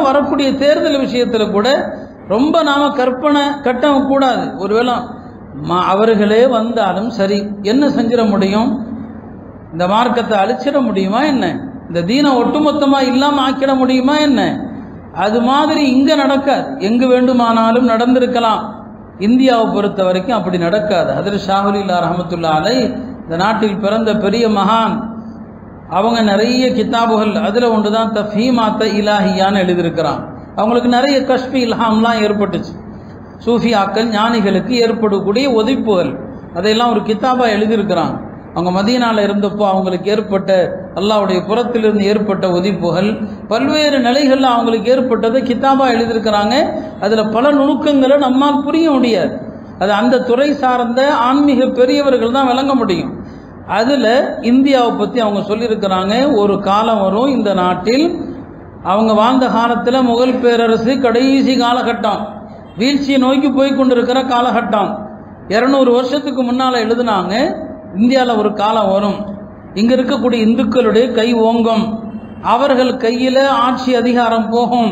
வரக்கூடிய தேர்தல் விஷயத்தில் கூட ரொம்ப நாம கற்பனை கட்டவும் கூடாது. ஒருவேளை அவர்களே வந்தாலும் சரி, என்ன செஞ்சிட முடியும்? இந்த மார்க்கத்தை அழிச்சிட முடியுமா என்ன? இந்த தீனை ஒட்டுமொத்தமா இல்லாம ஆக்கிட முடியுமா என்ன? அது மாதிரி இங்க நடக்காது. எங்கு வேண்டுமானாலும் நடந்திருக்கலாம். இந்தியாவை பொறுத்த வரைக்கும் அப்படி நடக்காது. ஹஜ்ரத் ஷாஹுலில்லா ரஹ்மத்துல்லாஹி அலைஹி இந்த நாட்டில் பிறந்த பெரிய மகான். அவங்க நிறைய கிதாபுகள், அதில் ஒன்று தான் தஃஹீமாத் இலாஹியான்னு எழுதியிருக்கிறான். அவங்களுக்கு நிறைய கஷ்பி இல்ஹாம்லாம் ஏற்பட்டுச்சு. சூஃபியாக்கள் ஞானிகளுக்கு ஏற்படக்கூடிய ஒதிப்புகள், அதையெல்லாம் ஒரு கிதாபா எழுதியிருக்கிறான். அவங்க மதீனால இருந்தப்போ அவங்களுக்கு ஏற்பட்ட, அல்லாஹ்வுடைய புறத்திலிருந்து ஏற்பட்ட ஒதிப்புகள், பல்வேறு நிலைகளில் அவங்களுக்கு ஏற்பட்டதை கிதாபா எழுதியிருக்கிறாங்க. அதில் பல நுணுக்கங்களை நம்மால் புரிய முடியாது. அது அந்த துறை சார்ந்த ஆன்மீக பெரியவர்கள் தான் விளங்க முடியும். அதில் இந்தியாவை பற்றி அவங்க சொல்லியிருக்கிறாங்க. ஒரு காலம் வரும் இந்த நாட்டில், அவங்க வாழ்ந்த காலத்தில் முகல் பேரரசு கடைசி காலகட்டம், வீழ்ச்சியை நோக்கி போய் கொண்டிருக்கிற காலகட்டம். 200 வருஷத்துக்கு முன்னால் எழுதுனாங்க, இந்தியாவில் ஒரு காலம் வரும், இங்கே இருக்கக்கூடிய இந்துக்களுடைய கை ஓங்கும், அவர்கள் கையில் ஆட்சி அதிகாரம் போகும்,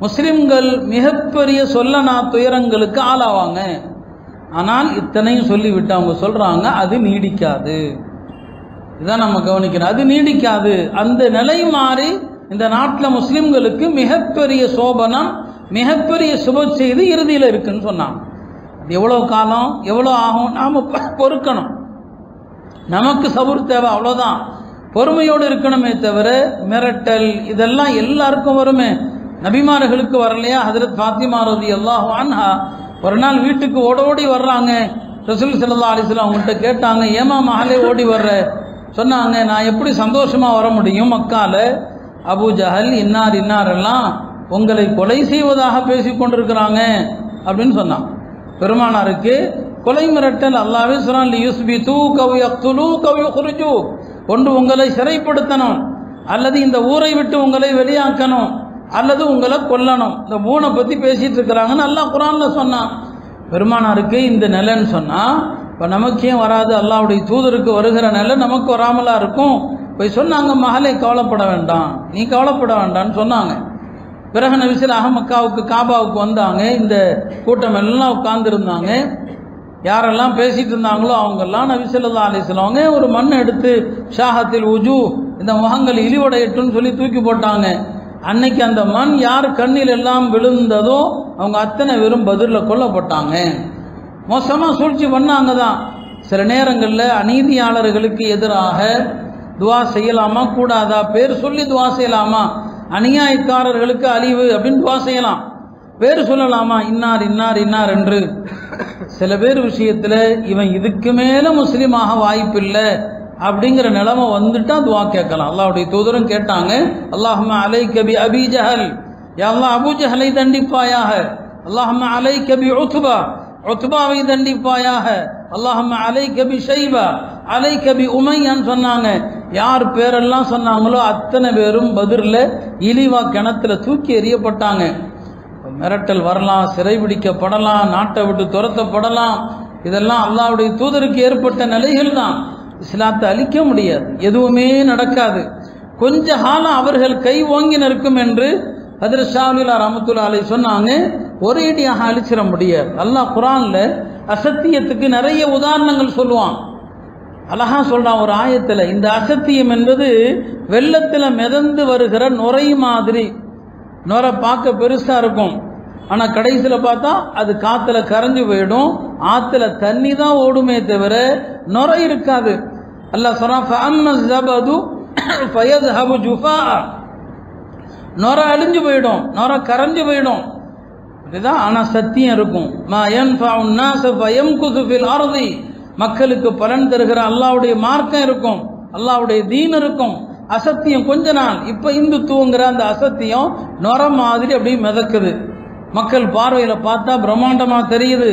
முஸ்லிம்கள் மிகப்பெரிய சொல்லனா துயரங்களுக்கு ஆளாவாங்க. ஆனால் இத்தனையும் சொல்லிவிட்டு அவங்க சொல்றாங்க, அது நீடிக்காது. இதான் நம்ம கவனிக்கணும், அது நீடிக்காது. அந்த நிலை மாறி இந்த நாட்டில் முஸ்லிம்களுக்கு மிகப்பெரிய சோபனம், மிகப்பெரிய சுப செய்தி இறுதியில் இருக்குன்னு சொன்னாங்க. அது எவ்வளோ காலம், எவ்வளோ ஆகும், நாம் பொறுக்கணும். நமக்கு சபூர் தேவை, அவ்வளோதான். பொறுமையோடு இருக்கணுமே தவிர மிரட்டல் இதெல்லாம் எல்லாருக்கும் வருமே. நபிமார்களுக்கு வரலையா? ஹஜ்ரத் ஃபாத்திமா ரலியல்லாஹு அன்ஹா ஒரு நாள் வீட்டுக்கு ஓடோடி வர்றாங்க. ரசூல் ஸல்லல்லாஹு அலைஹி வஸல்லம் அவங்கள்ட்ட கேட்டாங்க, ஏமா மகளே ஓடி வர்ற? சொன்னாங்க, நான் எப்படி சந்தோஷமாக வர முடியும், மக்கால அபூ ஜஹல் இன்னார் இன்னாரெல்லாம் உங்களை கொலை செய்வதாக பேசி கொண்டிருக்கிறாங்க அப்படின்னு சொன்னான். பெருமானாருக்கு கொலை மிரட்டல் அல்லாஹ்வே சொல்றான், லியுஸ்பிது கவ் யக்துலு கவ் யுக்ரிஜு, ஒன்று உங்களை சிறைப்படுத்தணும், அல்லது இந்த ஊரை விட்டு உங்களை வெளியாக்கணும், அல்லது உங்களை கொல்லணும். இந்த 3 பற்றி பேசிட்டு இருக்கிறாங்கன்னு அல்லாஹ் குர்ஆன்ல சொன்னான். பெருமானாருக்கு இந்த நிலைன்னு சொன்னா, இப்போ நமக்கு ஏன் வராது? அல்லாஹ்வுடைய தூதருக்கு வருகிற நிலை நமக்கு வராமலா இருக்கும்? போய் சொன்னாங்க, மகளே கவலைப்பட வேண்டாம், நீ கவலைப்பட வேண்டாம்னு சொன்னாங்க. பிறகு நபி ஸல்லல்லாஹு மக்காவுக்கு காபாவுக்கு வந்தாங்க. இந்த கூட்டம் எல்லாம் உட்கார்ந்துருந்தாங்க. யாரெல்லாம் பேசிட்டு இருந்தாங்களோ அவங்கெல்லாம் நபி ஸல்லல்லாஹு அலைஹி வஸல்லம் ஒரு மண் எடுத்து ஷாஹத்தில் உஜூ, இந்த முகங்கள் இழிவடையட்டுன்னு சொல்லி தூக்கி போட்டாங்க. அன்னைக்கு அந்த மண் யார் கண்ணில் எல்லாம் விழுந்ததோ அவங்க அத்தனை வெறும் பதிரில் கொல்லப்பட்டாங்க. மோசமாக சூழ்ச்சி பண்ணாங்க தான். சில நேரங்களில் அநீதியாளர்களுக்கு எதிராக துவா செய்யலாமா கூடாதா? பேர் சொல்லி துவா செய்யலாமா? அநியாயக்காரர்களுக்கு அழிவு அப்படின்னு துவா செய்யலாம். பேர் சொல்லலாமா? இன்னார் இன்னார் இன்னார் என்று. சில பேர் விஷயத்தில் இவன் இதுக்கு மேலே முஸ்லீமாக வாய்ப்பில்லை அப்படிங்கிற நிலைமை வந்துட்டா துவா கேட்கலாம். அல்லாஹ்வுடைய தூதரும் கேட்டாங்க, அல்லாஹும்ம அலைக பி அபீ ஜஹல், யா அல்லாஹ் அபூ ஜஹலை தண்டிப்பாயாக. அல்லாஹும்ம அலைக பி உத்பா, உத்பாவை தண்டிப்பாயாக. அல்லாஹும்ம அலைக பி ஷைபா, அலைக பி உமையான்னு சொன்னாங்க. யார் பேரெல்லாம் சொன்னாங்களோ அத்தனை பேரும் பதிரில் இழிவா கிணத்துல தூக்கி எறியப்பட்டாங்க. மிரட்டல் வரலாம், சிறைபிடிக்கப்படலாம், நாட்டை விட்டு துரத்தப்படலாம். இதெல்லாம் அல்லாஹ்வுடைய தூதருக்கு ஏற்பட்ட நிலைகள் தான். இஸ்லாத்தை அழிக்க முடியாது, எதுவுமே நடக்காது. கொஞ்ச காலம் அவர்கள் கை ஓங்கி நிற்கும் என்று ஹஜ்ரத் ஷாஹுலில்லா ரஹ்மத்துல்லாஹி அலைஹி சொன்னாங்க. ஒரேடியாக அழிச்சிட முடியாது. அல்லாஹ் குர்ஆன்ல அசத்தியத்துக்கு நிறைய உதாரணங்கள் சொல்லுவான். அழகா சொல்றான் ஒரு ஆயத்துல, இந்த அசத்தியம் என்பது வெள்ளத்துல மிதந்து வருகிற நுரை மாதிரி. நுரை பார்க்க பெருசா இருக்கும், ஆனா கடைசியில பார்த்தா அது காத்துல கரைஞ்சு போயிடும். ஆத்துல தண்ணி தான் ஓடுமே தவிர நுரை இருக்காது. அல்லாஹ் சொல்றான், ஃபஅம்மா ஸபது ஃபயذهب ஜுஃபா, நுரை அழிஞ்சு போயிடும், நுரை கரைஞ்சு போயிடும். இதுதான். ஆனா சத்தியம் இருக்கும். மா யன்ஃபஉ الناس فيمكث في الارض, மக்களுக்கு பலன் தருகிற அல்லாஹ்வுடைய மார்க்கம் இருக்கும், அல்லாஹ்வுடைய தீன் இருக்கும். அசத்தியம் கொஞ்ச நாள். இப்ப இந்துத்துவங்கிற அந்த அசத்தியம் நுரை மாதிரி அப்படி மிதக்குது. மக்கள் பார்வையில பார்த்தா பிரம்மாண்டமா தெரியுது,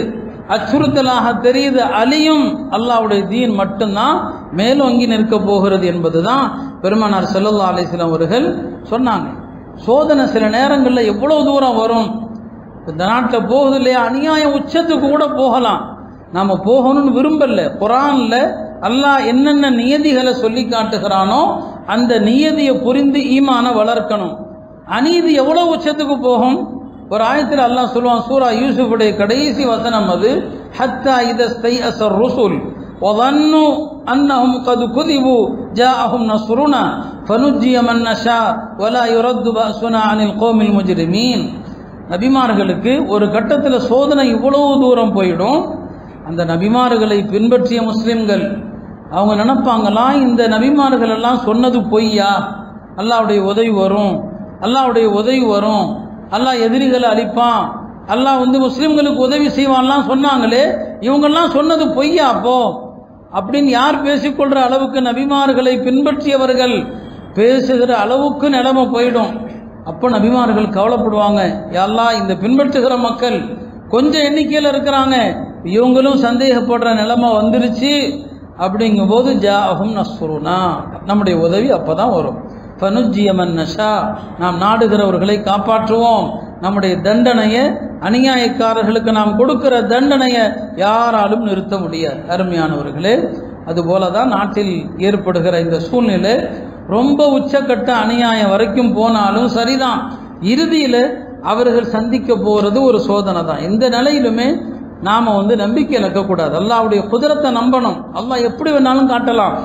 அச்சுறுத்தலாக தெரியுது. அழியும். அல்லாஹ்வுடைய தீன் மட்டும்தான் மேலோங்கி நிற்க போகிறது என்பதுதான் பெருமானார் ஸல்லல்லாஹு அலைஹி வஸல்லம் அவர்கள் சொன்னாங்க. சோதனை சில நேரங்களில் எவ்வளவு தூரம் வரும்? இந்த நாட்டில் போகுது இல்லையா, அநியாயம் உச்சத்துக்கு கூட போகலாம். நாம போகணும்னு விரும்பல. குர்ஆன்ல அல்லாஹ் என்னென்ன நியதிகளை சொல்லி காட்டுகிறானோ அந்த நியதியை புரிந்து ஈமான வளர்க்கணும். அநீதி எவ்வளவு உச்சத்துக்கு போகும்? ஒரு ஆயத்தில் அல்லாஹ் சொல்லுவான், சூரா யூசுஃபுடைய கடைசி வசனம் அது, ஹத்தா இதஸ்தைஅஸர் ருசுல் வதன்னு அன்னஹும் கத் குதிபு ஜாஅஹும் நஸ்ருனா ஃபனுஜ்ஜிய மன் நஷா வலா யுரத்து பஅஸுனா அனில் கௌமில் முஜ்ரிமீன். நபிமார்களுக்கு ஒரு கட்டத்தில் சோதனை இவ்வளவு தூரம் போயிடும். அந்த நபிமார்களை பின்பற்றிய முஸ்லிம்கள் அவங்க நினைப்பாங்களாம், இந்த நபிமார்கள் எல்லாம் சொன்னது பொய்யா, அல்லாஹ்வுடைய உதவி வரும், அல்லாஹ்வுடைய உதவி வரும், அல்லாஹ் எதிரிகளை அழிப்பான், அல்லாஹ் முஸ்லிம்களுக்கு உதவி செய்வான்லாம் சொன்னாங்களே, இவங்கெல்லாம் சொன்னது பொய்யா அப்போ அப்படின்னு யார் பேசிக்கொள்ற அளவுக்கு நபிமார்களை பின்பற்றியவர்கள் பேசுகிற அளவுக்கு நிலைமை போயிடும். அப்போ நபிமார்கள் கவலைப்படுவாங்க, யா அல்லாஹ் இந்த பின்பற்றுகிற மக்கள் கொஞ்சம் எண்ணிக்கையில் இருக்கிறாங்க, இவங்களும் சந்தேகப்படுற நிலைமை வந்துருச்சு. அப்படிங்கும்போது ஜாஅஹும் நஸ்ருனா, நம்முடைய உதவி அப்பதான் வரும். ஃபனுஜ்ஜிய மன் நஷா, நாம் நாடுகிறவர்களை காப்பாற்றுவோம். நம்முடைய தண்டனையை, அநியாயக்காரர்களுக்கு நாம் கொடுக்கிற தண்டனையை யாராலும் நிறுத்த முடியாது. அருமையானவர்களே, அதுபோல தான் நாட்டில் ஏற்படுகிற இந்த சூழ்நிலை ரொம்ப உச்சக்கட்ட அநியாயம் வரைக்கும் போனாலும் சரிதான், இறுதியில் அவர்கள் சந்திக்க போகிறது ஒரு சோதனை தான். எந்த நிலையிலுமே நாம் நம்பிக்கை இழக்கக்கூடாது. அல்லாஹ்வுடைய குதிரத்தை நம்பணும். அல்லாஹ் எப்படி வேணாலும் காட்டலாம்.